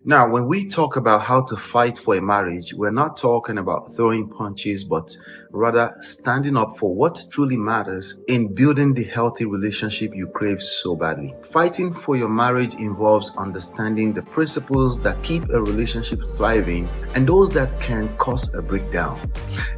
Now, when we talk about how to fight for a marriage, we're not talking about throwing punches, but rather standing up for what truly matters in building the healthy relationship you crave so badly. Fighting for your marriage involves understanding the principles that keep a relationship thriving and those that can cause a breakdown.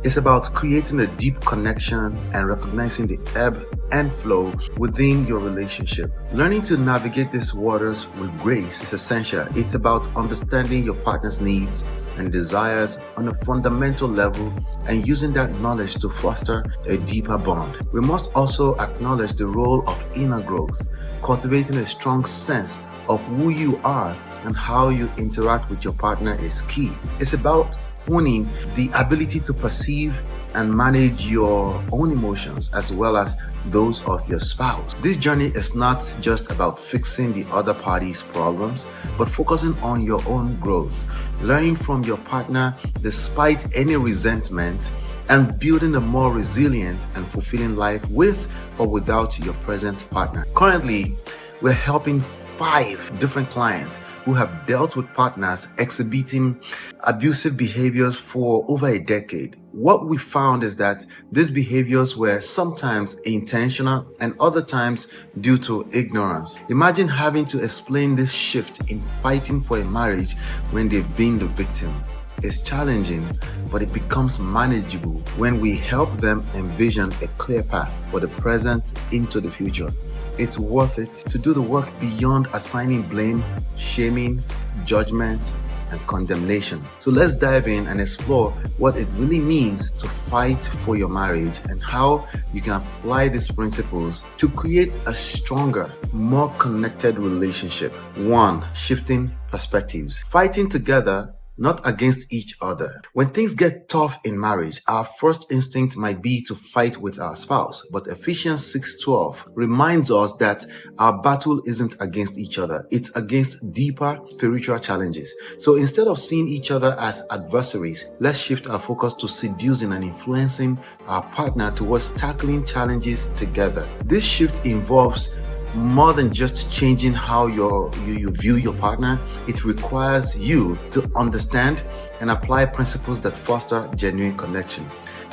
It's about creating a deep connection and recognizing the ebb and flow within your relationship. Learning to navigate these waters with grace is essential. It's about understanding your partner's needs and desires on a fundamental level and using that knowledge to foster a deeper bond. We must also acknowledge the role of inner growth. Cultivating a strong sense of who you are and how you interact with your partner is key. It's about owning the ability to perceive and manage your own emotions as well as those of your spouse. This journey is not just about fixing the other party's problems, but focusing on your own growth, learning from your partner despite any resentment, and building a more resilient and fulfilling life with or without your present partner. Currently, we're helping 5 different clients who have dealt with partners exhibiting abusive behaviors for over a decade. What we found is that these behaviors were sometimes intentional and other times due to ignorance. Imagine having to explain this shift in fighting for a marriage when they've been the victim. It's challenging, but it becomes manageable when we help them envision a clear path for the present into the future. It's worth it to do the work beyond assigning blame, shaming, judgment, and condemnation. So let's dive in and explore what it really means to fight for your marriage and how you can apply these principles to create a stronger, more connected relationship. 1. Shifting perspectives. Fighting together, not against each other. When things get tough in marriage, our first instinct might be to fight with our spouse. But Ephesians 6:12 reminds us that our battle isn't against each other. It's against deeper spiritual challenges. So instead of seeing each other as adversaries, let's shift our focus to seducing and influencing our partner towards tackling challenges together. This shift involves more than just changing how you view your partner. It requires you to understand and apply principles that foster genuine connection.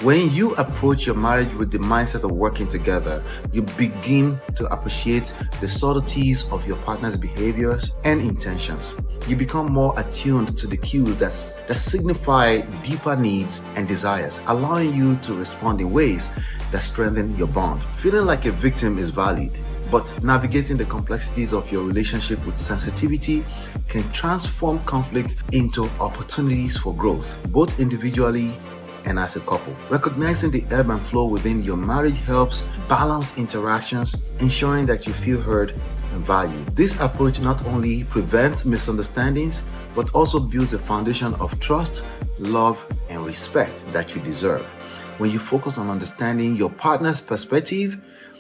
When you approach your marriage with the mindset of working together, you begin to appreciate the subtleties of your partner's behaviors and intentions. You become more attuned to the cues that signify deeper needs and desires, allowing you to respond in ways that strengthen your bond. Feeling like a victim is valid, but navigating the complexities of your relationship with sensitivity can transform conflict into opportunities for growth, both individually and as a couple. Recognizing the ebb and flow within your marriage helps balance interactions, ensuring that you feel heard and valued. This approach not only prevents misunderstandings, but also builds a foundation of trust, love, and respect that you deserve. When you focus on understanding your partner's perspective,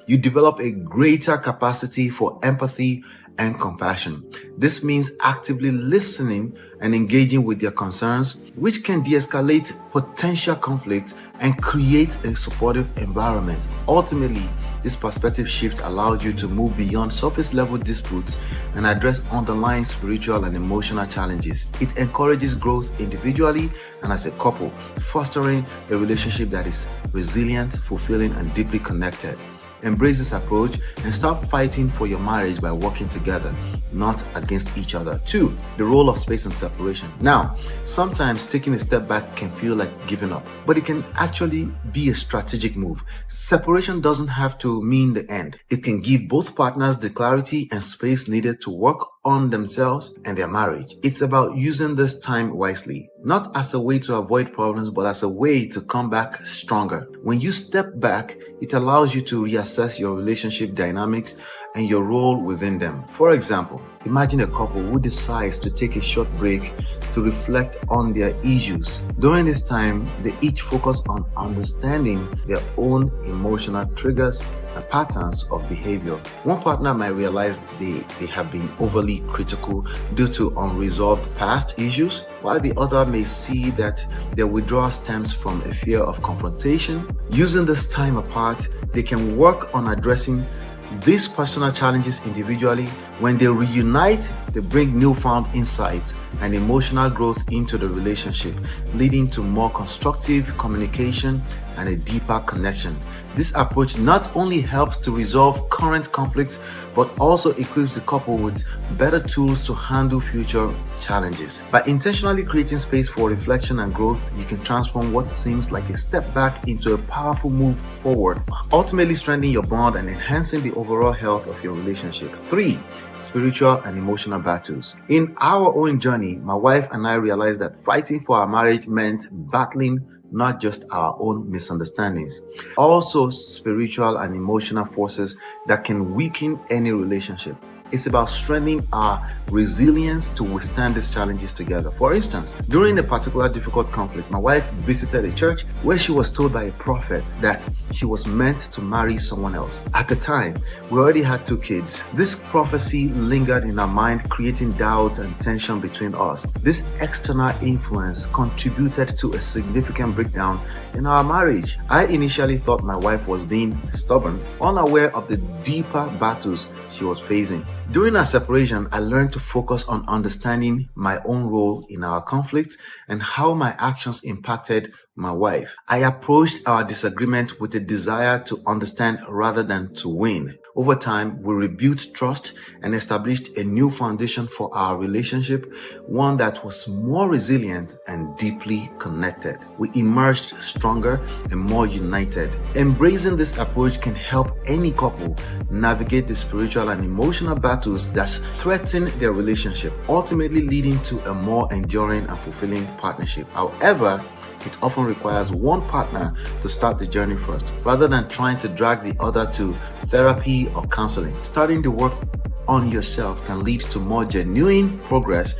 you develop a greater capacity for empathy and compassion. This means actively listening and engaging with their concerns, which can de-escalate potential conflict and create a supportive environment. Ultimately, this perspective shift allows you to move beyond surface level disputes and address underlying spiritual and emotional challenges. It encourages growth individually and as a couple, fostering a relationship that is resilient, fulfilling, and deeply connected. Embrace this approach and stop fighting for your marriage by working together, not against each other. 2. The role of space and separation. Now, sometimes taking a step back can feel like giving up, but it can actually be a strategic move. Separation doesn't have to mean the end. It can give both partners the clarity and space needed to work on themselves and their marriage. It's about using this time wisely, not as a way to avoid problems, but as a way to come back stronger. When you step back, it allows you to reassess your relationship dynamics and your role within them. For example, imagine a couple who decides to take a short break to reflect on their issues. During this time, they each focus on understanding their own emotional triggers and patterns of behavior. One partner might realize they have been overly critical due to unresolved past issues, while the other may see that their withdrawal stems from a fear of confrontation. Using this time apart, they can work on addressing These personal challenges individually, when they reunite, they bring newfound insights and emotional growth into the relationship, leading to more constructive communication and a deeper connection. This approach not only helps to resolve current conflicts, but also equips the couple with better tools to handle future challenges. By intentionally creating space for reflection and growth, you can transform what seems like a step back into a powerful move forward, ultimately strengthening your bond and enhancing the overall health of your relationship. 3. Spiritual and emotional battles. In our own journey, my wife and I realized that fighting for our marriage meant battling not just our own misunderstandings, also spiritual and emotional forces that can weaken any relationship. It's about strengthening our resilience to withstand these challenges together. For instance, during a particular difficult conflict, my wife visited a church where she was told by a prophet that she was meant to marry someone else. At the time, we already had 2 kids. This prophecy lingered in our mind, creating doubt and tension between us. This external influence contributed to a significant breakdown in our marriage. I initially thought my wife was being stubborn, unaware of the deeper battles she was facing. During our separation, I learned to focus on understanding my own role in our conflict and how my actions impacted my wife. I approached our disagreement with a desire to understand rather than to win. Over time, we rebuilt trust and established a new foundation for our relationship, one that was more resilient and deeply connected. We emerged stronger and more united. Embracing this approach can help any couple navigate the spiritual and emotional battles that threaten their relationship, ultimately leading to a more enduring and fulfilling partnership. However, it often requires one partner to start the journey first, rather than trying to drag the other to therapy or counseling. Starting the work on yourself can lead to more genuine progress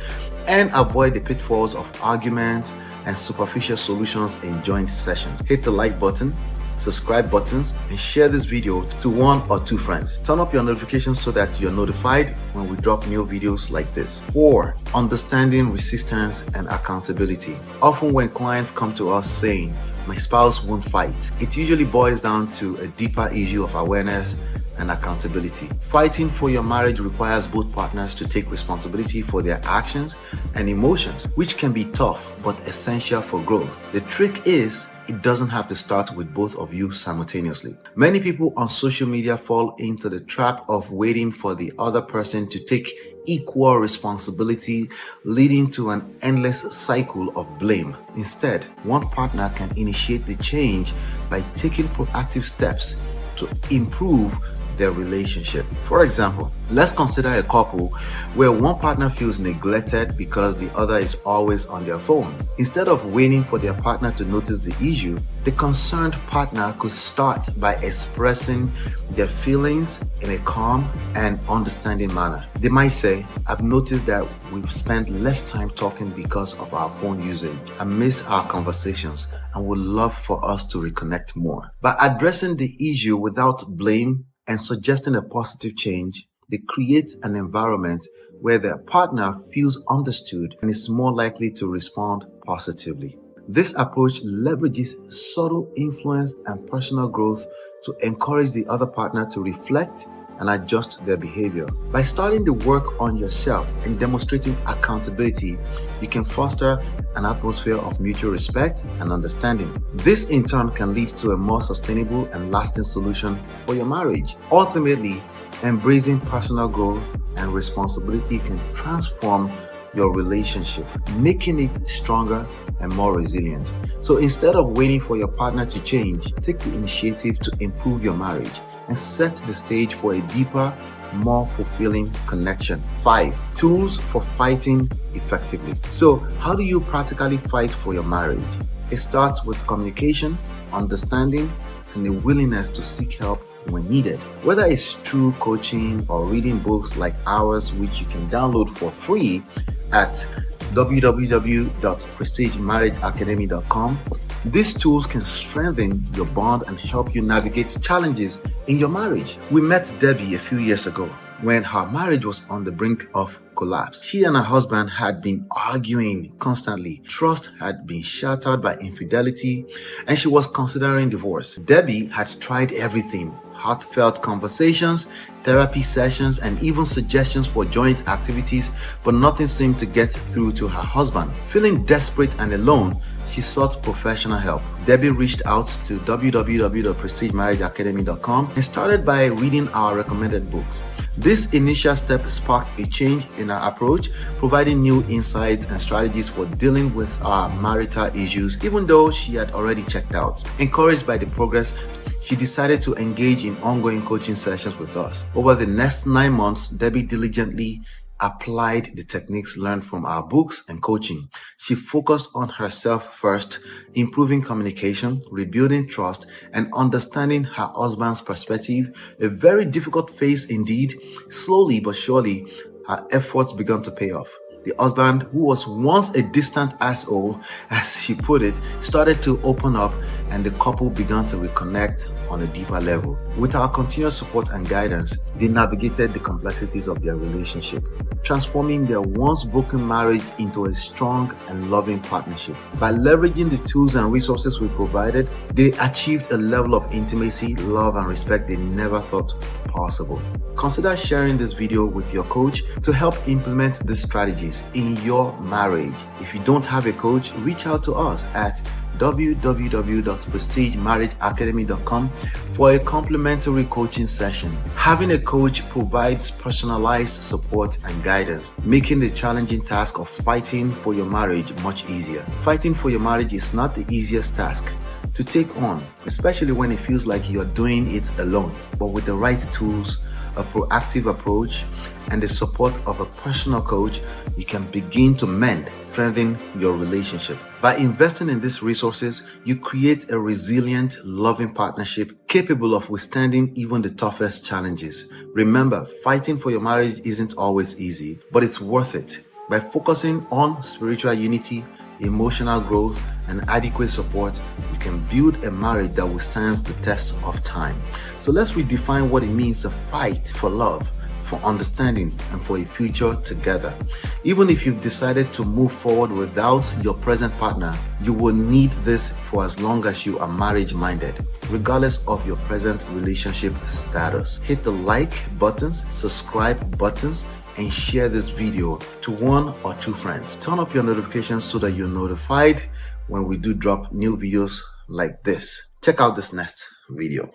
and avoid the pitfalls of arguments and superficial solutions in joint sessions. Hit the like button, subscribe buttons, and share this video to 1 or 2 friends. Turn up your notifications so that you're notified when we drop new videos like this. 4. Understanding resistance and accountability. Often when clients come to us saying, "My spouse won't fight," it usually boils down to a deeper issue of awareness and accountability. Fighting for your marriage requires both partners to take responsibility for their actions and emotions, which can be tough but essential for growth. The trick is, it doesn't have to start with both of you simultaneously. Many people on social media fall into the trap of waiting for the other person to take equal responsibility, leading to an endless cycle of blame. Instead, one partner can initiate the change by taking proactive steps to improve their relationship. For example, let's consider a couple where one partner feels neglected because the other is always on their phone. Instead of waiting for their partner to notice the issue, the concerned partner could start by expressing their feelings in a calm and understanding manner. They might say, "I've noticed that we've spent less time talking because of our phone usage. I miss our conversations and would love for us to reconnect more." By addressing the issue without blame and suggesting a positive change, they create an environment where their partner feels understood and is more likely to respond positively. This approach leverages subtle influence and personal growth to encourage the other partner to reflect and adjust their behavior. By starting the work on yourself and demonstrating accountability, you can foster an atmosphere of mutual respect and understanding. This in turn can lead to a more sustainable and lasting solution for your marriage. Ultimately, embracing personal growth and responsibility can transform your relationship, making it stronger and more resilient. So instead of waiting for your partner to change, take the initiative to improve your marriage and set the stage for a deeper, more fulfilling connection. 5. Tools for fighting effectively. So how do you practically fight for your marriage? It starts with communication, understanding, and the willingness to seek help when needed. Whether it's through coaching or reading books like ours, which you can download for free at www.prestigemarriageacademy.com, these tools can strengthen your bond and help you navigate challenges in your marriage. We met Debbie a few years ago when her marriage was on the brink of collapse. She and her husband had been arguing constantly. Trust had been shattered by infidelity, and she was considering divorce. Debbie had tried everything, heartfelt conversations, therapy sessions, and even suggestions for joint activities, but nothing seemed to get through to her husband. Feeling desperate and alone, she sought professional help. Debbie reached out to www.prestigemarriageacademy.com and started by reading our recommended books. This initial step sparked a change in our approach, providing new insights and strategies for dealing with our marital issues, even though she had already checked out. Encouraged by the progress, she decided to engage in ongoing coaching sessions with us. Over the next 9 months, Debbie diligently applied the techniques learned from our books and coaching. She focused on herself first, improving communication, rebuilding trust, and understanding her husband's perspective. A very difficult phase indeed. Slowly but surely, her efforts began to pay off. The husband, who was once a distant asshole, as she put it, started to open up, and the couple began to reconnect on a deeper level. With our continuous support and guidance, they navigated the complexities of their relationship, transforming their once broken marriage into a strong and loving partnership. By leveraging the tools and resources we provided, they achieved a level of intimacy, love, and respect they never thought possible. Consider sharing this video with your coach to help implement these strategies in your marriage. If you don't have a coach, reach out to us at www.prestigemarriageacademy.com for a complimentary coaching session. Having a coach provides personalized support and guidance, making the challenging task of fighting for your marriage much easier. Fighting for your marriage is not the easiest task to take on, especially when it feels like you're doing it alone. But with the right tools, a proactive approach, and the support of a personal coach, you can begin to mend, strengthen your relationship. By investing in these resources, you create a resilient, loving partnership capable of withstanding even the toughest challenges. Remember, fighting for your marriage isn't always easy, but it's worth it. By focusing on spiritual unity, emotional growth, and adequate support, you can build a marriage that withstands the test of time. So let's redefine what it means to fight for love, for understanding, and for a future together. Even if you've decided to move forward without your present partner, you will need this for as long as you are marriage-minded, regardless of your present relationship status. Hit the like buttons, subscribe buttons, and share this video to 1 or 2 friends. Turn up your notifications so that you're notified when we do drop new videos like this. Check out this next video.